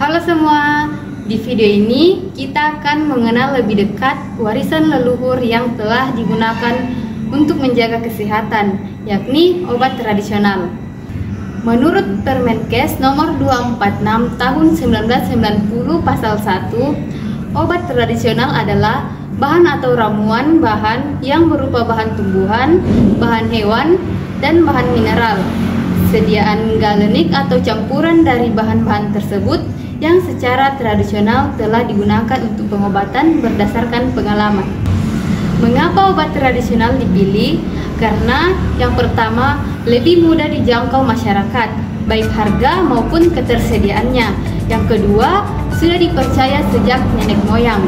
Halo semua, di video ini kita akan mengenal lebih dekat warisan leluhur yang telah digunakan untuk menjaga kesehatan, yakni obat tradisional. Menurut Permenkes nomor 246 tahun 1990 pasal 1, obat tradisional adalah bahan atau ramuan bahan yang berupa bahan tumbuhan, bahan hewan, dan bahan mineral. Sediaan galenik atau campuran dari bahan-bahan tersebut yang secara tradisional telah digunakan untuk pengobatan berdasarkan pengalaman. Mengapa obat tradisional dipilih? Karena yang pertama, lebih mudah dijangkau masyarakat, baik harga maupun ketersediaannya. Yang kedua, sudah dipercaya sejak nenek moyang,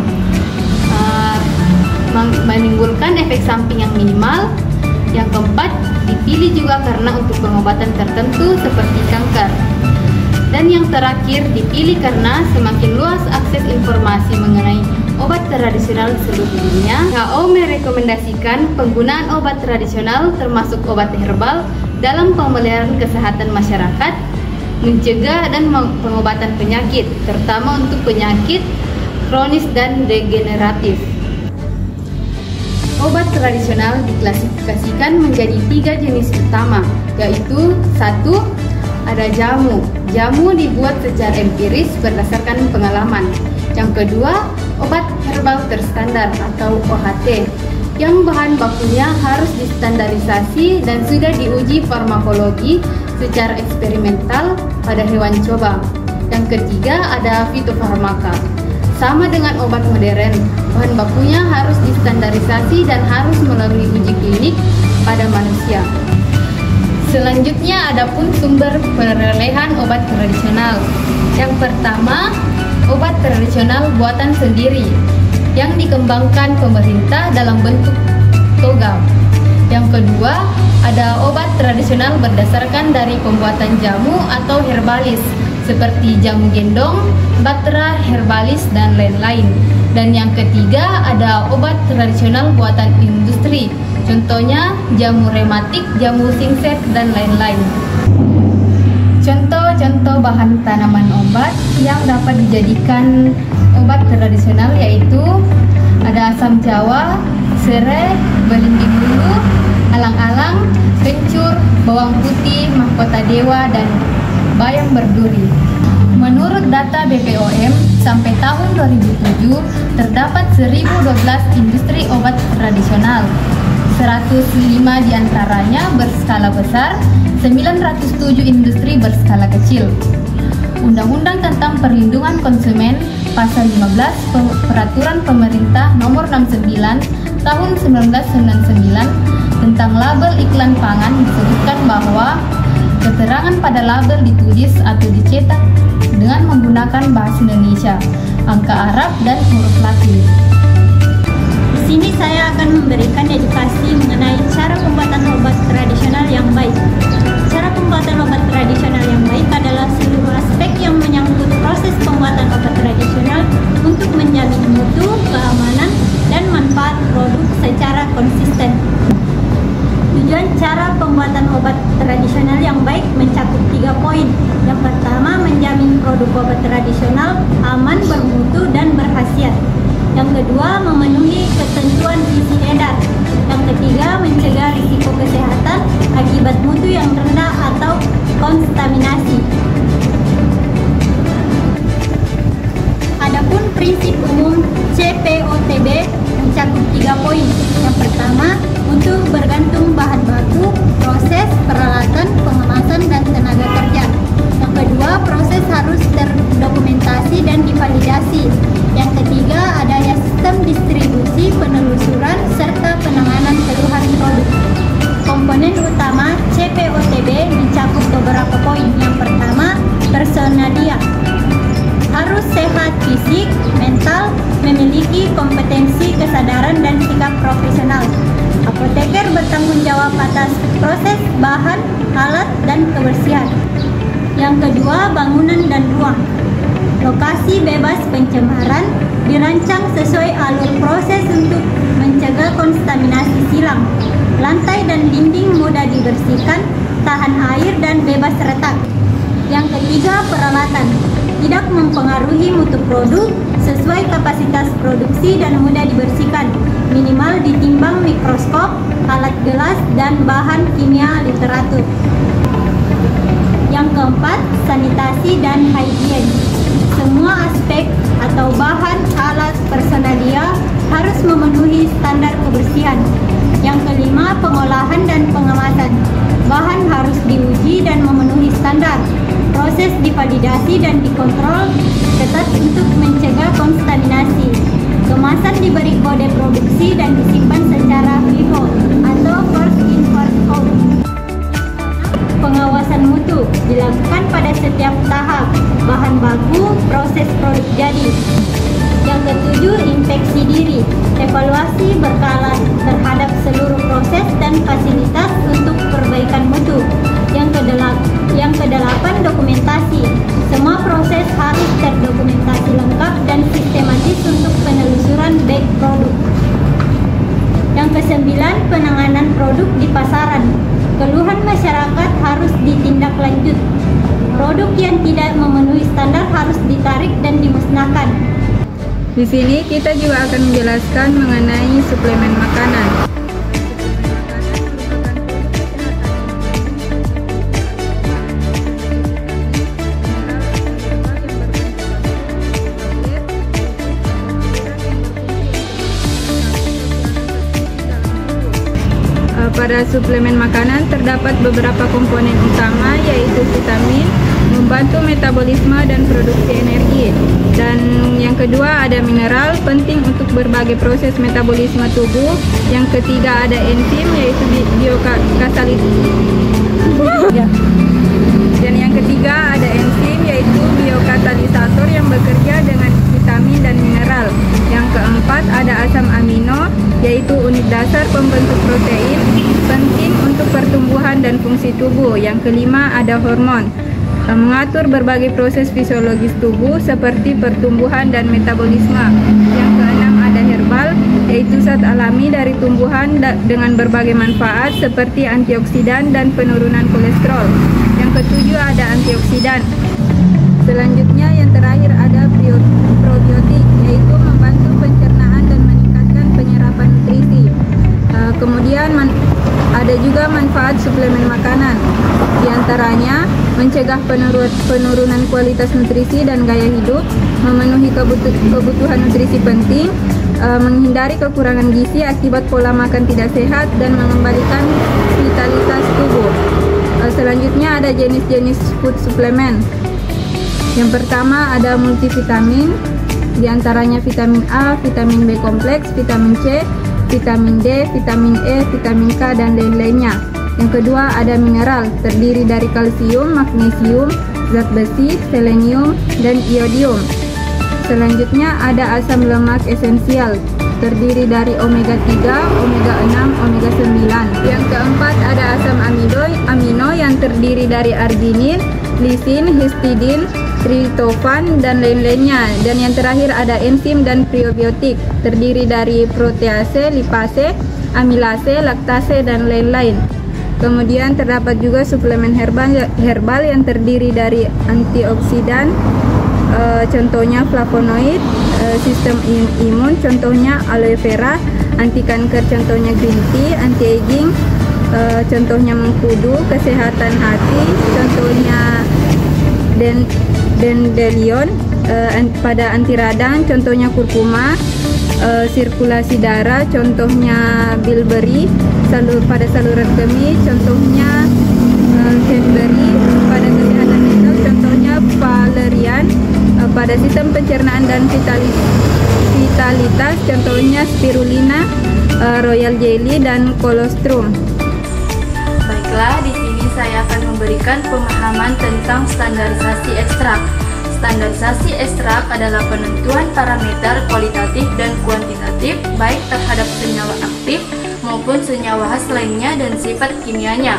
menimbulkan efek samping yang minimal. Yang keempat, dipilih juga karena untuk pengobatan tertentu seperti kanker. Dan yang terakhir, dipilih karena semakin luas akses informasi mengenai obat tradisional di seluruh dunia. WHO merekomendasikan penggunaan obat tradisional termasuk obat herbal dalam pemeliharaan kesehatan masyarakat, mencegah dan pengobatan penyakit, terutama untuk penyakit kronis dan degeneratif. Obat tradisional diklasifikasikan menjadi 3 jenis utama, yaitu 1. Ada jamu. Jamu dibuat secara empiris berdasarkan pengalaman. Yang kedua, obat herbal terstandar atau OHT, yang bahan bakunya harus distandarisasi dan sudah diuji farmakologi secara eksperimental pada hewan coba. Yang ketiga, ada fitofarmaka. Sama dengan obat modern, bahan bakunya harus distandarisasi dan harus melalui uji klinik pada manusia. Selanjutnya, adapun sumber perolehan obat tradisional. Yang pertama, obat tradisional buatan sendiri yang dikembangkan pemerintah dalam bentuk togam. Yang kedua, ada obat tradisional berdasarkan dari pembuatan jamu atau herbalis seperti jamu gendong, Bactera herbalis, dan lain-lain. Dan yang ketiga, ada obat tradisional buatan industri, contohnya jamu rematik, jamu singset, dan lain-lain. Contoh-contoh bahan tanaman obat yang dapat dijadikan obat tradisional yaitu ada asam jawa, serai, belimbing bulu, alang-alang, kencur, bawang putih, mahkota dewa, dan bayam berduri. Menurut data BPOM, sampai tahun 2007 terdapat 1012 industri obat tradisional. 105 diantaranya berskala besar, 907 industri berskala kecil. Undang-Undang tentang Perlindungan Konsumen Pasal 15 Peraturan Pemerintah Nomor 69 Tahun 1999 tentang label iklan pangan disebutkan bahwa keterangan pada label ditulis atau dicetak dengan menggunakan bahasa Indonesia, angka Arab, dan huruf Latin. Di sini saya akan memberikan edukasi mengenai cara pembuatan obat tradisional yang baik. Cara pembuatan obat tradisional yang baik adalah seluruh aspek yang menyangkut proses pembuatan obat tradisional untuk menjamin mutu, keamanan, dan manfaat produk secara konsisten. Tujuan cara pembuatan obat tradisional yang baik mencakup 3 poin. Yang pertama, menjamin produk obat tradisional aman, bermutu, dan berkhasiat. Yang kedua, memenuhi ketentuan izin edar. Yang ketiga, mencegah risiko kesehatan akibat mutu yang rendah atau kontaminasi. Adapun prinsip umum CPOTB mencakup 3 poin. Yang pertama, untuk bergantung bahan baku, proses, peralatan, pengemasan, dan tenaga kerja. Yang kedua, proses harus terdokumentasi dan divalidasi. Yang ketiga, adanya sistem distribusi, penelusuran, serta penanganan keluhan produk. Komponen utama CPOTB mencakup beberapa poin. Yang pertama, personalia. Harus sehat fisik, mental, memiliki kompetensi, kesadaran, dan sikap profesional. Apoteker bertanggung jawab atas proses, bahan, alat, dan kebersihan. Yang kedua, bangunan dan ruang. Lokasi bebas pencemaran, dirancang sesuai alur proses untuk mencegah kontaminasi silang. Lantai dan dinding mudah dibersihkan, tahan air, dan bebas retak. Yang ketiga, peralatan. tidak mempengaruhi mutu produk, sesuai kapasitas produksi dan mudah dibersihkan, minimal ditimbang mikroskop, alat gelas, dan bahan kimia literatur. Yang keempat, sanitasi dan higien. Semua aspek atau bahan alat personalia harus memenuhi standar kebersihan. Yang kelima, pengolahan dan pengemasan. Bahan harus diuji dan memenuhi standar. Proses divalidasi dan dikontrol ketat untuk mencegah kontaminasi. Kemasan diberi kode produksi dan disimpan secara FIFO atau first in first out. Pengawasan mutu dilakukan pada setiap tahap, bahan baku, proses produk jadi. Yang ketujuh, inspeksi diri, evaluasi berkala terhadap seluruh proses dan fasilitas untuk perbaikan mutu. Yang kedelapan, dokumentasi. Semua proses harus terdokumentasi lengkap dan sistematis untuk penelusuran baik produk. Yang kesembilan, penanganan produk di pasaran. Keluhan masyarakat harus ditindaklanjut. Produk yang tidak memenuhi standar harus ditarik dan dimusnahkan. Di sini kita juga akan menjelaskan mengenai suplemen makanan. Pada suplemen makanan terdapat beberapa komponen utama, yaitu vitamin, membantu metabolisme dan produksi energi. Dan yang kedua ada mineral, penting untuk berbagai proses metabolisme tubuh. Yang ketiga ada enzim, yaitu Dan yang ketiga ada enzim, yaitu biokatalisator yang bekerja dengan vitamin dan mineral. Yang keempat ada asam amino, yaitu unit dasar pembentuk protein, penting untuk pertumbuhan dan fungsi tubuh. Yang kelima ada hormon, mengatur berbagai proses fisiologis tubuh seperti pertumbuhan dan metabolisme. Yang keenam ada herbal, yaitu zat alami dari tumbuhan dengan berbagai manfaat seperti antioksidan dan penurunan kolesterol. Yang ketujuh ada antioksidan. Selanjutnya yang terakhir ada probiotik, yaitu membantu pencernaan dan meningkatkan penyerapan nutrisi. Kemudian ada juga manfaat suplemen makanan, di antaranya mencegah penurunan kualitas nutrisi dan gaya hidup, memenuhi kebutuhan nutrisi penting, menghindari kekurangan gizi akibat pola makan tidak sehat, dan mengembalikan vitalitas tubuh. Selanjutnya ada jenis-jenis food suplemen. Yang pertama ada multivitamin, di antaranya vitamin A, vitamin B kompleks, vitamin C, vitamin D, vitamin E, vitamin K, dan lain-lainnya. Yang kedua ada mineral, terdiri dari kalsium, magnesium, zat besi, selenium, dan iodium. Selanjutnya ada asam lemak esensial, terdiri dari omega 3, omega 6, omega 9. Yang keempat ada asam amino yang terdiri dari arginin, lisin, histidin, tritofan, dan lain-lainnya. Dan yang terakhir ada enzim dan probiotik, terdiri dari protease, lipase, amilase, laktase, dan lain-lain. Kemudian terdapat juga suplemen herbal yang terdiri dari antioksidan, contohnya flavonoid, sistem imun, contohnya aloe vera, anti kanker, contohnya green tea, anti aging, contohnya mengkudu, kesehatan hati, contohnya dandelion, pada anti radang, contohnya kurkuma, sirkulasi darah, contohnya bilberry, pada saluran kemih, contohnya cranberry, pada kesehatan mental, contohnya valerian, pada sistem pencernaan dan vitalitas, contohnya spirulina, royal jelly, dan colostrum. Baiklah, di sini saya akan memberikan pemahaman tentang standarisasi ekstrak. Standarisasi ekstrak adalah penentuan parameter kualitatif dan kuantitatif baik terhadap senyawa aktif maupun senyawa khas lainnya dan sifat kimianya.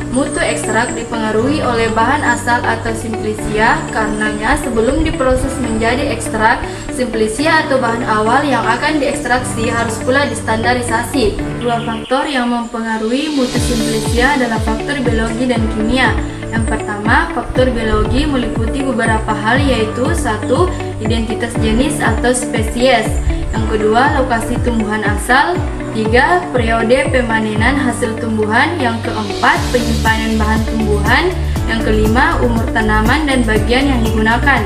Mutu ekstrak dipengaruhi oleh bahan asal atau simplicia, karenanya sebelum diproses menjadi ekstrak, simplicia atau bahan awal yang akan diekstraksi harus pula distandarisasi. Dua faktor yang mempengaruhi mutu simplicia adalah faktor biologi dan kimia. Yang pertama, faktor biologi meliputi beberapa hal yaitu 1. Identitas jenis atau spesies. Yang kedua, lokasi tumbuhan asal. 3. Periode pemanenan hasil tumbuhan. Yang keempat, penyimpanan bahan tumbuhan. Yang kelima, umur tanaman dan bagian yang digunakan.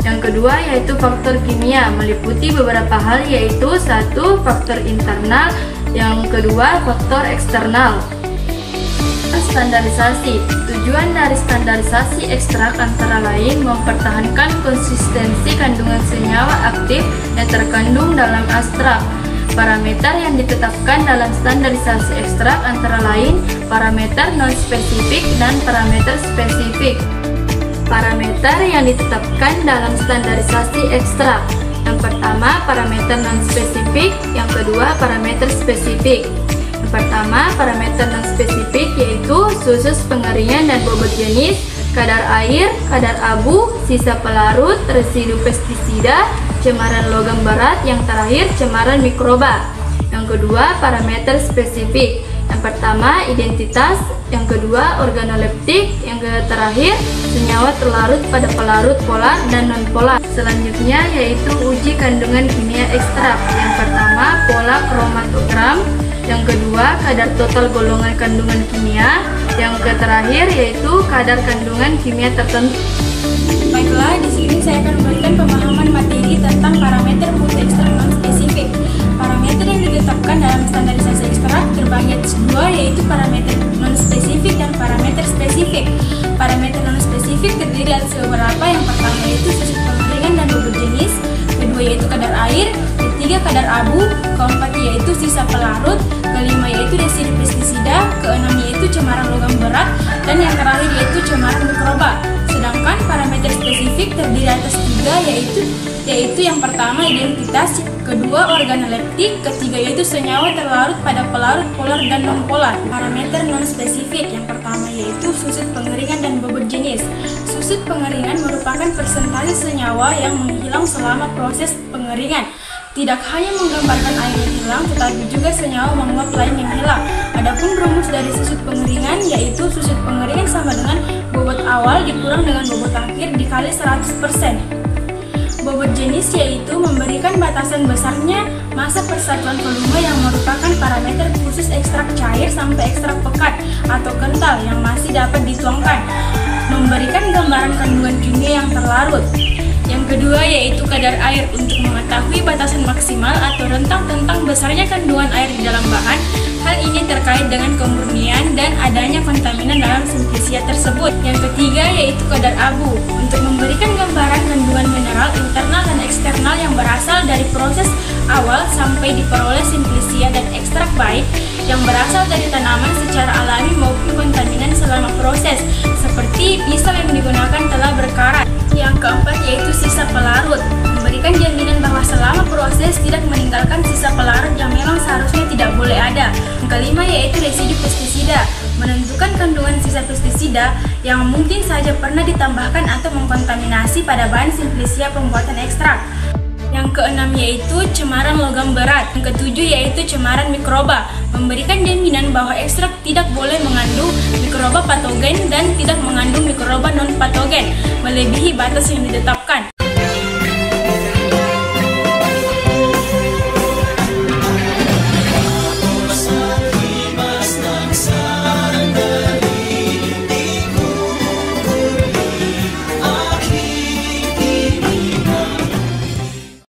Yang kedua yaitu faktor kimia, meliputi beberapa hal yaitu 1. Faktor internal. Yang kedua, faktor eksternal. Standarisasi. Tujuan dari standarisasi ekstrak antara lain mempertahankan konsistensi kandungan senyawa aktif yang terkandung dalam ekstrak. Parameter yang ditetapkan dalam standarisasi ekstrak antara lain parameter non-spesifik dan parameter spesifik. Parameter yang ditetapkan dalam standarisasi ekstrak. Yang pertama, parameter non-spesifik. Yang kedua, parameter spesifik. Pertama, parameter non-spesifik yaitu susus pengeringan dan bobot jenis, kadar air, kadar abu, sisa pelarut, residu pestisida, cemaran logam berat, yang terakhir cemaran mikroba. Yang kedua, parameter spesifik. Yang pertama, identitas, yang kedua, organoleptik, yang terakhir senyawa terlarut pada pelarut polar dan non-polar. Selanjutnya yaitu uji kandungan kimia ekstrak. Yang pertama, pola kromatogram. Yang kedua, kadar total golongan kandungan kimia. Yang terakhir yaitu kadar kandungan kimia tertentu. Baiklah, di sini saya akan memberikan pemahaman materi tentang parameter multi ekstrak non-spesifik. Parameter yang ditetapkan dalam standarisasi ekstrak terbagi atas dua, yaitu parameter non-spesifik dan parameter spesifik. Parameter non-spesifik terdiri atas beberapa. Yang pertama yaitu susus pengeringan dan bobot jenis. Kedua yaitu kadar air. Ketiga, kadar abu. Keempat yaitu sisa pelarut. Kelima yaitu residu pestisida. Keenam yaitu cemaran logam berat. Dan yang terakhir yaitu cemaran mikroba. Sedangkan parameter spesifik terdiri atas tiga, yaitu yang pertama identitas, kedua organoleptik, ketiga yaitu senyawa terlarut pada pelarut polar dan non-polar. Parameter non-spesifik yang pertama yaitu susut pengeringan dan bobot jenis. Susut pengeringan merupakan persentase senyawa yang menghilang selama proses pengeringan. Tidak hanya menggambarkan air yang hilang, tetapi juga senyawa menguap lain yang hilang. Adapun rumus dari susut pengeringan yaitu susut pengeringan sama dengan bobot awal dikurang dengan bobot akhir dikali 100%. Bobot jenis yaitu memberikan batasan besarnya massa persatuan volume yang merupakan parameter khusus ekstrak cair sampai ekstrak pekat atau kental yang masih dapat dituangkan. Memberikan gambaran kandungan kimia yang terlarut. Yang kedua yaitu kadar air untuk mengetahui batasan maksimal atau rentang tentang besarnya kandungan air di dalam bahan. Hal ini terkait dengan kemurnian dan adanya kontaminan dalam simplisia tersebut. Yang ketiga yaitu kadar abu untuk memberikan gambaran kandungan mineral internal dan eksternal yang berasal dari proses awal sampai diperoleh simplisia dan ekstrak baik yang berasal dari tanaman secara alami maupun kontaminan selama proses, seperti pisau yang digunakan telah berkarat. Yang keempat yaitu sisa pelarut, memberikan jaminan bahwa selama proses tidak meninggalkan sisa pelarut yang memang seharusnya tidak boleh ada. Yang kelima yaitu residu pestisida, menentukan kandungan sisa pestisida yang mungkin saja pernah ditambahkan atau mengkontaminasi pada bahan simplisia pembuatan ekstrak. Yang keenam yaitu cemaran logam berat. Yang ketujuh yaitu cemaran mikroba, memberikan jaminan bahwa ekstrak tidak boleh mengandung mikroba patogen dan tidak mengandung mikroba non-patogen, melebihi batas yang ditetapkan.